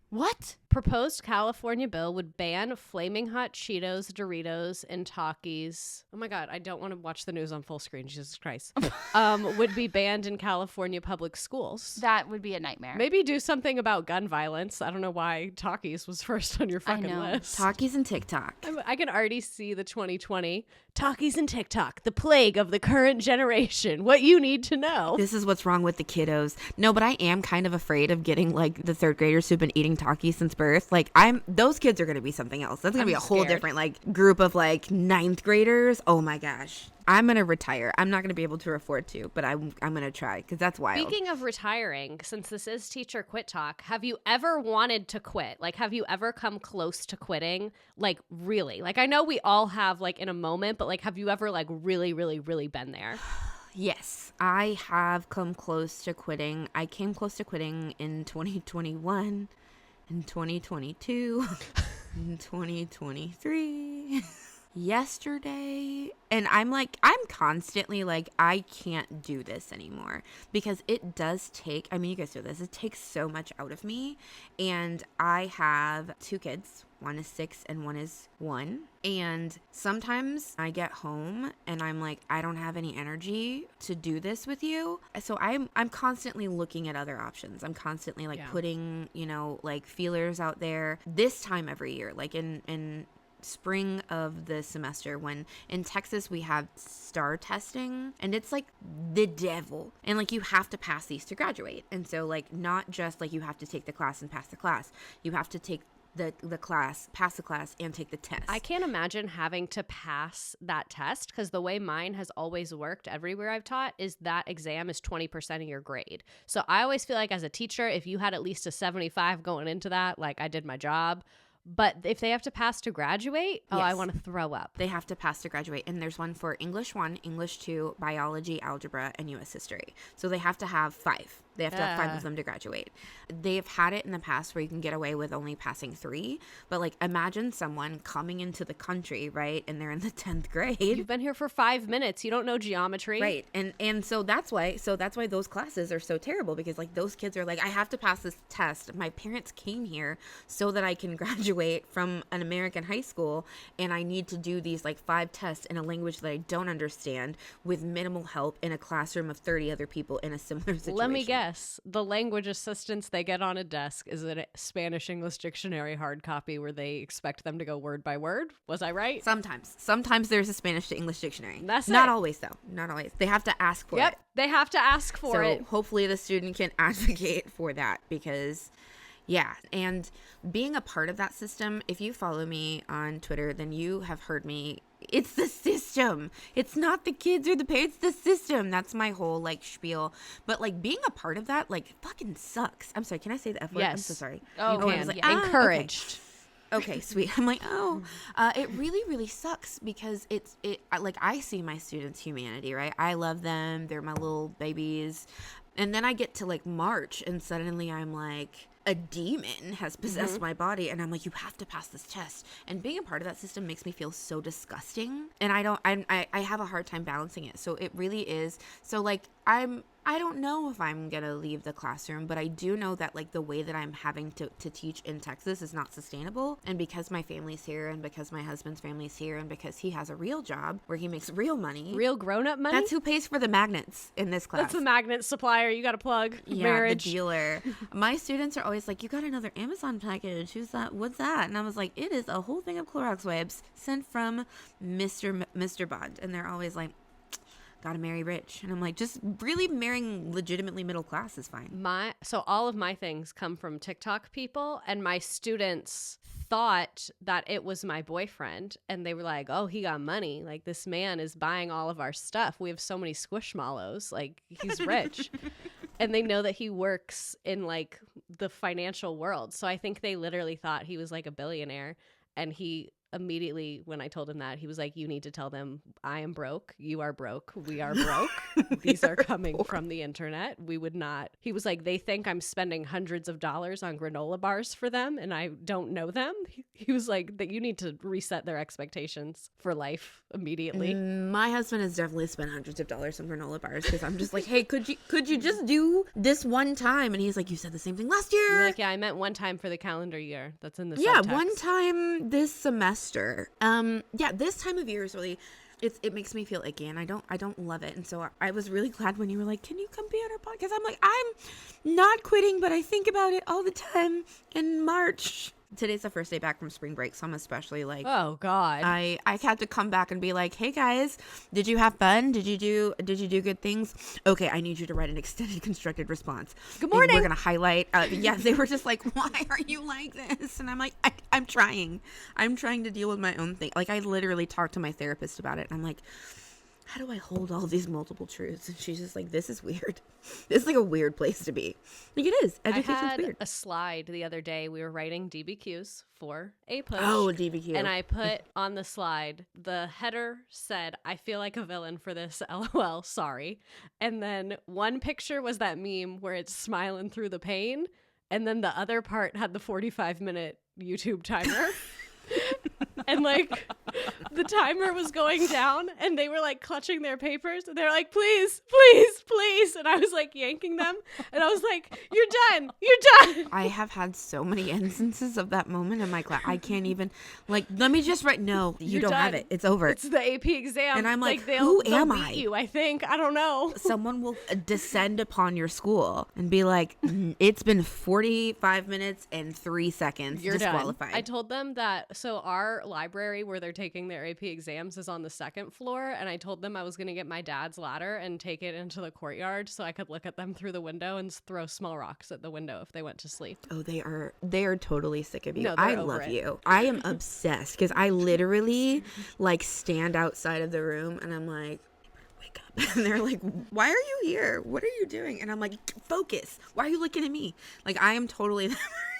What? Proposed California bill would ban Flaming Hot Cheetos, Doritos, and Takis. Oh my God, I don't want to watch the news on full screen. Jesus Christ. Would be banned in California public schools. That would be a nightmare. Maybe do something about gun violence. I don't know why Takis was first on your fucking list. Takis and TikTok. I can already see the 2020 Takis and TikTok, the plague of the current generation. What you need to know. This is what's wrong with the kiddos. No, but I am kind of afraid of getting like the third graders who've been eating Takis since birth. Like, those kids are going to be something else. That's going to be a whole different like group of like ninth graders. Oh my gosh. I'm going to retire. I'm not going to be able to afford to, but I'm going to try because that's wild. Speaking of retiring, since this is Teacher Quit Talk, have you ever wanted to quit? Like, have you ever come close to quitting? Like, really? Like, I know we all have, like, in a moment, but, like, have you ever, like, really, really, really been there? Yes, I have come close to quitting. I came close to quitting in 2021, in 2022, in 2023. Yesterday, and I'm constantly like, I can't do this anymore because it does take, I mean, you guys know this, it takes so much out of me. And I have 2 kids. One is 6 and one is 1. And sometimes I get home and I'm like, I don't have any energy to do this with you. So I'm constantly looking at other options. I'm constantly like putting, like feelers out there. This time every year, like in spring of the semester, when in Texas we have STAR testing, and it's like the devil, and like you have to pass these to graduate. And so like, not just like you have to take the class and pass the class, you have to take the class, pass the class, and take the test. I can't imagine having to pass that test because the way mine has always worked everywhere I've taught is that exam is 20% of your grade. So I always feel like as a teacher, if you had at least a 75 going into that, like I did my job. But if they have to pass to graduate, yes. I want to throw up. They have to pass to graduate. And there's one for English 1, English 2, biology, algebra, and U.S. history. So they have to have 5. They have to have 5 of them to graduate. They've had it in the past where you can get away with only passing 3. But like, imagine someone coming into the country, right? And they're in the 10th grade. You've been here for 5 minutes. You don't know geometry. Right. And so that's why those classes are so terrible, because like those kids are like, I have to pass this test. My parents came here so that I can graduate from an American high school, and I need to do these like 5 tests in a language that I don't understand with minimal help in a classroom of 30 other people in a similar situation. Let me guess. P.S. The language assistance they get on a desk is a Spanish-English dictionary hard copy where they expect them to go word by word. Was I right? Sometimes there's a Spanish to English dictionary. That's not it. always, though. Not always. They have to ask for it. Yep, they have to ask for it. So hopefully the student can advocate for that because... Yeah, and being a part of that system, if you follow me on Twitter, then you have heard me. It's the system. It's not the kids or the parents, it's the system. That's my whole, like, spiel. But, like, being a part of that, like, fucking sucks. I'm sorry, can I say the F word? Yes. I'm so sorry. Oh, I was like, encouraged. Okay, sweet. I'm like, it really, really sucks because like, I see my students' humanity, right? I love them. They're my little babies. And then I get to, like, March, and suddenly I'm like... a demon has possessed my body, and I'm like, you have to pass this test. And being a part of that system makes me feel so disgusting, and I have a hard time balancing it. So it really is. So, like, I don't know if I'm gonna leave the classroom, but I do know that, like, the way that I'm having to teach in Texas is not sustainable. And because my family's here, and because my husband's family's here, and because he has a real job where he makes real money, Real grown-up money? that's who pays for the magnets in this class. That's the magnet supplier. You got to plug. Yeah, Marriage. the dealer. My students are always like, you got another Amazon package. Who's that? What's that? And I was like, it is a whole thing of Clorox wipes sent from Mr. Bond. And they're always like, gotta marry rich. And I'm like, just really marrying legitimately middle class is fine. So all of my things come from TikTok people, and my students thought that it was my boyfriend, and they were like, oh, he got money. Like, this man is buying all of our stuff. We have so many squishmallows. Like, he's rich. And they know that he works in, like, the financial world. So I think they literally thought he was like a billionaire, and he immediately, when I told him that, he was like, you need to tell them I am broke. You are broke. We are broke. These are coming from the internet. We would not. He was like, they think I'm spending hundreds of dollars on granola bars for them, and I don't know them. He was like, that you need to reset their expectations for life immediately. My husband has definitely spent hundreds of dollars on granola bars because I'm just like, hey, could you just do this one time? And he's like, you said the same thing last year. You're like, yeah, I meant one time for the calendar year. That's in the Yeah, subtext. one time this semester. Yeah, this time of year is really, it makes me feel icky, and I don't love it. And so I was really glad when you were like, can you come be on our podcast? I'm like, I'm not quitting, but I think about it all the time in March. Today's the first day back from spring break, so I'm especially like, oh God, I had to come back and be like, hey guys, did you have fun? Did you do good things? Okay, I need you to write an extended constructed response. Good morning. And we're gonna highlight. Yeah, they were just like, why are you like this? And I'm like, I'm trying to deal with my own thing. Like, I literally talked to my therapist about it, and I'm like, how do I hold all these multiple truths? And she's just like, this is weird. This is like a weird place to be. Like, it is. Education's I had weird. a slide the other day. We were writing DBQs for a push. Oh, DBQ. And I put on the slide, the header said, I feel like a villain for this, LOL, sorry. And then one picture was that meme where it's smiling through the pain. And then the other part had the 45-minute YouTube timer. And, like, the timer was going down, and they were, like, clutching their papers, and they're like, please, please, please. And I was, like, yanking them, and I was like, you're done. I have had so many instances of that moment in my class. I can't even, like, let me just write, no, you You're don't done. have it. It's over. It's the AP exam. And I'm like, they'll who am beat I? you, I think. I don't know. Someone will descend upon your school and be like, it's been 45 minutes and 3 seconds. You're disqualified. done. I told them that, so our library where they're taking their AP exams is on the second floor, and I told them I was going to get my dad's ladder and take it into the courtyard so I could look at them through the window and throw small rocks at the window if they went to sleep. Oh, they are totally sick of you. No, I they're over love it. you. I am obsessed because I literally like stand outside of the room and I'm like, wake up. And they're like, why are you here? What are you doing? And I'm like, focus. Why are you looking at me? Like, I am totally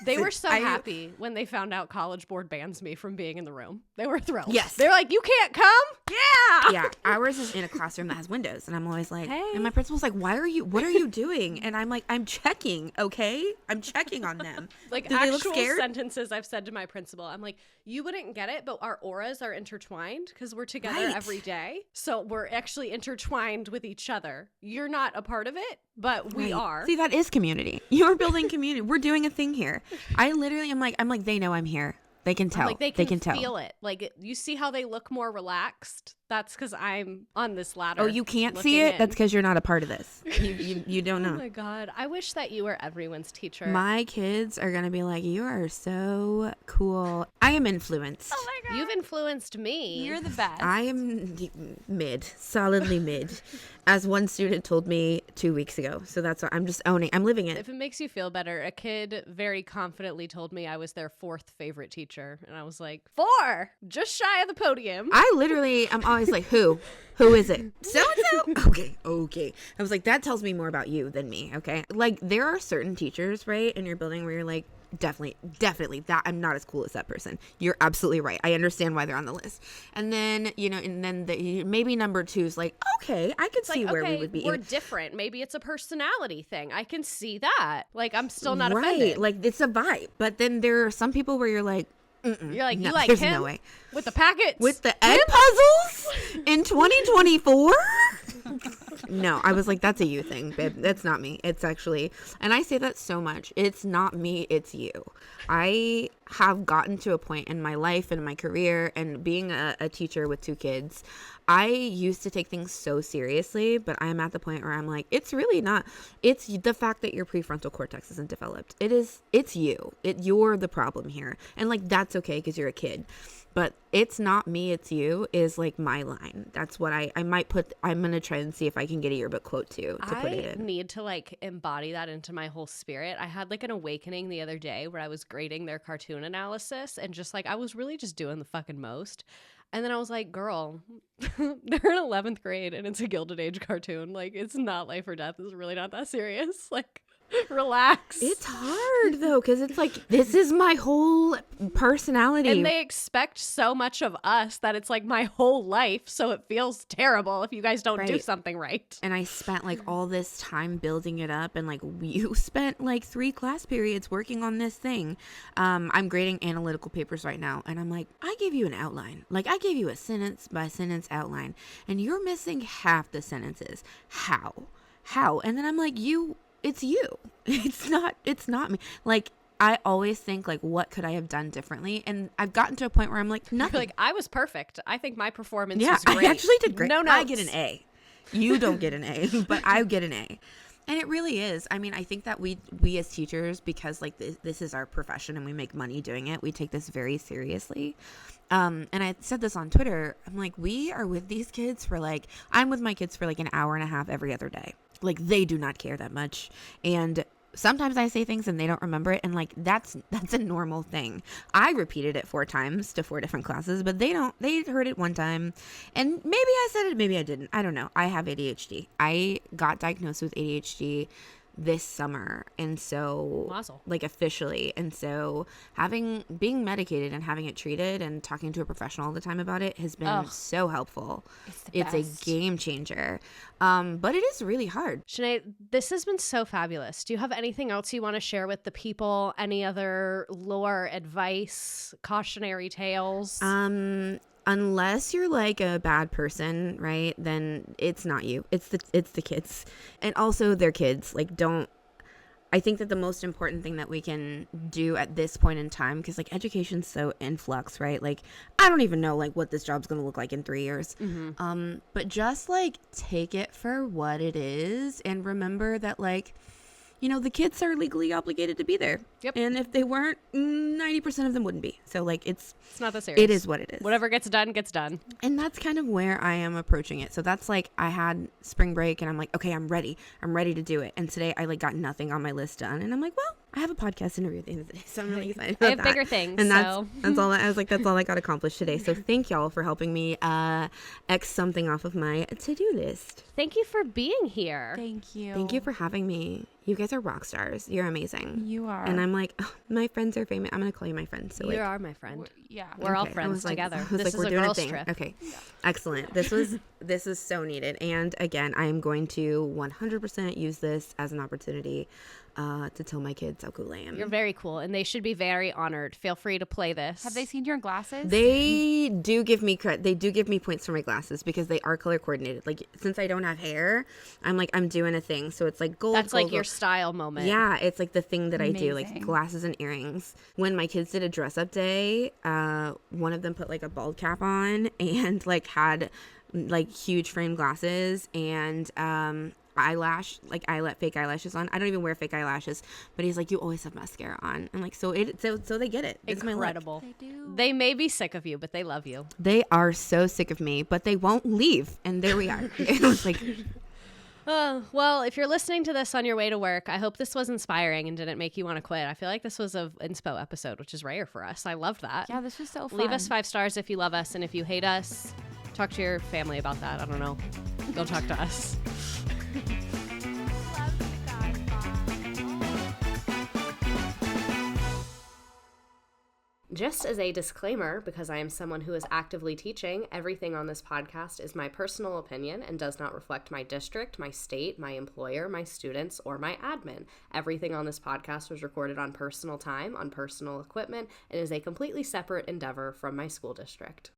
They were so happy when they found out College Board bans me from being in the room. They were thrilled. Yes. They're like, you can't come? Yeah. Yeah, ours is in a classroom that has windows, and I'm always like, Hey. and my principal's like, what are you doing? And I'm like, I'm checking, okay? I'm checking on them. Like, Do they look actual scared? sentences I've said to my principal. I'm like, you wouldn't get it, but our auras are intertwined because we're together Right. every day. So we're actually intertwined with each other. You're not a part of it, but we Right. are. See, that is community. You're building community. We're doing a thing here. I literally am like, they know I'm here. They can tell. Like, they can feel it. Like, you see how they look more relaxed? That's because I'm on this ladder. Oh, you can't see it? That's because you're not a part of this. You don't know. Oh my God. I wish that you were everyone's teacher. My kids are going to be like, you are so cool. I am influenced. Oh my God. You've influenced me. You're the best. I am mid, solidly mid, as one student told me 2 weeks ago. So that's what I'm just owning. I'm living it. If it makes you feel better, a kid very confidently told me I was their 4th favorite teacher. And I was like, 4! Just shy of the podium. I literally am always like, who? Who is it? So-and-so? Okay. I was like, that tells me more about you than me, okay? Like, there are certain teachers, right, in your building where you're like, definitely that I'm not as cool as that person. You're absolutely right. I understand why they're on the list. And then, maybe number 2 is like, okay, I could see where we would be. We're different. Maybe it's a personality thing. I can see that. Like, I'm still not right. offended. Like, it's a vibe. But then there are some people where you're like, you're like, no, you like there's him? no way. With the packets? With the egg puzzles in 2024? No, I was like, that's a you thing, babe. That's not me. It's actually, and I say that so much. It's not me, it's you. I have gotten to a point in my life and my career and being a teacher with 2 kids, I used to take things so seriously, but I'm at the point where I'm like, it's really not. It's the fact that your prefrontal cortex isn't developed. It's you. You're the problem here. And like, that's okay because you're a kid. But it's not me, it's you is like my line. That's what I might put. I'm going to try and see if I can get a yearbook quote too to put it in. I need to like embody that into my whole spirit. I had like an awakening the other day where I was grading their cartoon analysis and just like, I was really just doing the fucking most. And then I was like, girl, they're in 11th grade and it's a Gilded Age cartoon. Like, it's not life or death. It's really not that serious. Like, relax. It's hard though, because it's like, this is my whole personality. And they expect so much of us that it's like my whole life. So it feels terrible if you guys don't do something right. And I spent like all this time building it up. And like, you spent like 3 class periods working on this thing. I'm grading analytical papers right now. And I'm like, I gave you an outline. Like, I gave you a sentence by sentence outline. And you're missing half the sentences. How? And then I'm like, it's you. It's not me. Like, I always think like, what could I have done differently? And I've gotten to a point where I'm like, nothing. You're like, I was perfect. I think my performance was great. I actually did great. No, I get an A. You don't get an A, but I get an A. And it really is. I mean, I think that we as teachers, because like this is our profession and we make money doing it, we take this very seriously. And I said this on Twitter. I'm like, we are with these kids for like, I'm with my kids for like an hour and a half every other day. Like, they do not care that much. And sometimes I say things and they don't remember it. And like, that's a normal thing. I repeated it 4 times to 4 different classes, but they heard it 1 time. And maybe I said it, maybe I didn't. I don't know. I have ADHD. I got diagnosed with ADHD this summer, and so Mazel. like officially, and so being medicated and having it treated and talking to a professional all the time about it has been so helpful. It's a game changer, but it is really hard. Chanea, this has been so fabulous. Do you have anything else you want to share with the people? Any other lore, advice, cautionary tales? Unless you're like a bad person, right? Then it's not you. It's the kids. And also they're kids. Like, I think that the most important thing that we can do at this point in time, because like education's so in flux, right? Like, I don't even know like what this job's going to look like in 3 years. Mm-hmm. But just like take it for what it is and remember that like, the kids are legally obligated to be there. Yep. And if they weren't, 90% of them wouldn't be. So like, it's not that serious. It is what it is. Whatever gets done, gets done. And that's kind of where I am approaching it. So that's like, I had spring break and I'm like, okay, I'm ready to do it. And today I like got nothing on my list done. And I'm like, well, I have a podcast interview at the end of the day. So I'm really excited about that. I have bigger things. And that's all I was like, that's all I got accomplished today. So thank y'all for helping me X something off of my to-do list. Thank you for being here. Thank you. Thank you for having me. You guys are rock stars. You're amazing. You are. And I'm like, oh, my friends are famous. I'm going to call you my friend. So you are my friend. We're all friends together. This is we're a doing girls a thing. trip. Okay. Yeah. Excellent. This is so needed. And again, I am going to 100% use this as an opportunity to tell my kids how cool I am. You're very cool, and they should be very honored. Feel free to play this. Have they seen your glasses? They do give me They do give me points for my glasses because they are color coordinated. Like, since I don't have hair, I'm doing a thing. So it's like gold. That's gold, like your gold. style moment. Yeah, it's like the thing that I do, like Amazing. glasses and earrings. When my kids did a dress up day, one of them put like a bald cap on and like had like huge frame glasses and fake eyelashes on. I don't even wear fake eyelashes, but he's like, you always have mascara on. I'm like, so they get it. It's my look. Incredible. They do. They may be sick of you, but they love you. They are so sick of me, but they won't leave. And there we are. It was like, Well, if you're listening to this on your way to work, I hope this was inspiring and didn't make you want to quit. I feel like this was an inspo episode, which is rare for us. I loved that. Yeah, this was so fun. Leave us 5 stars if you love us, and if you hate us, talk to your family about that. I don't know. Don't talk to us. Just as a disclaimer, because I am someone who is actively teaching, everything on this podcast is my personal opinion and does not reflect my district, my state, my employer, my students, or my admin. Everything on this podcast was recorded on personal time, on personal equipment, and is a completely separate endeavor from my school district.